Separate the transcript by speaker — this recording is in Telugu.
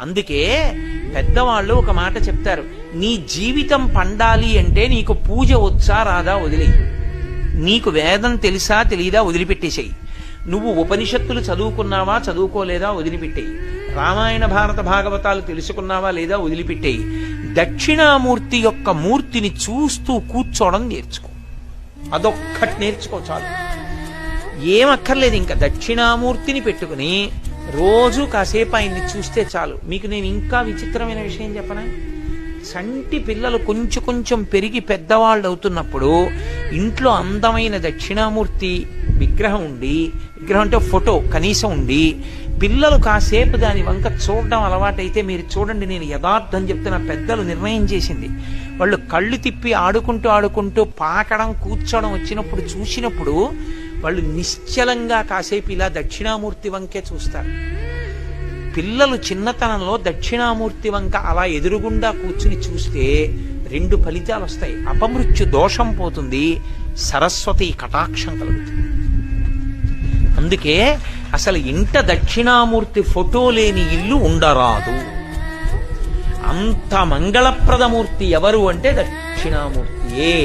Speaker 1: అందుకే పెద్దవాళ్ళు ఒక మాట చెప్తారు, నీ జీవితం పండాలి అంటే నీకు పూజ వచ్చా రాదా వదిలేయి, నీకు వేదం తెలుసా తెలీదా వదిలిపెట్టేసేయి, నువ్వు ఉపనిషత్తులు చదువుకున్నావా చదువుకోలేదా వదిలిపెట్టేయి, రామాయణ భారత భాగవతాలు తెలుసుకున్నావా లేదా వదిలిపెట్టేయి, దక్షిణామూర్తి యొక్క మూర్తిని చూస్తూ కూర్చోవడం నేర్చుకో, అదొక్కటి నేర్చుకో చాలు. ఏమక్కర్లేదు, ఇంకా దక్షిణామూర్తిని పెట్టుకుని రోజు కాసేపు ఆయన్ని చూస్తే చాలు. మీకు నేను ఇంకా విచిత్రమైన విషయం చెప్పనా, సంటి పిల్లలు కొంచెం కొంచెం పెరిగి పెద్దవాళ్ళు అవుతున్నప్పుడు ఇంట్లో అందమైన దక్షిణామూర్తి విగ్రహం ఉండి, విగ్రహం అంటే ఫోటో కనీసం ఉండి, పిల్లలు కాసేపు దాని వంక చూడడం అలవాటైతే మీరు చూడండి, నేను యథార్థం చెప్తున్న, పెద్దలు నిర్ణయం చేసింది, వాళ్ళు కళ్ళు తిప్పి ఆడుకుంటూ ఆడుకుంటూ పాకడం కూర్చోవడం వచ్చినప్పుడు చూసినప్పుడు వాళ్ళు నిశ్చలంగా కాసేపు ఇలా దక్షిణామూర్తి వంకే చూస్తారు. పిల్లలు చిన్నతనంలో దక్షిణామూర్తి వంక అలా ఎదురుగుండా కూర్చుని చూస్తే 2 ఫలితాలు వస్తాయి. అపమృత్యు దోషం పోతుంది, సరస్వతి కటాక్షం కలుగుతుంది. అందుకే అసలు ఇంట దక్షిణామూర్తి ఫోటో లేని ఇల్లు ఉండరాదు. అంత మంగళప్రదమూర్తి ఎవరు అంటే దక్షిణామూర్తియే.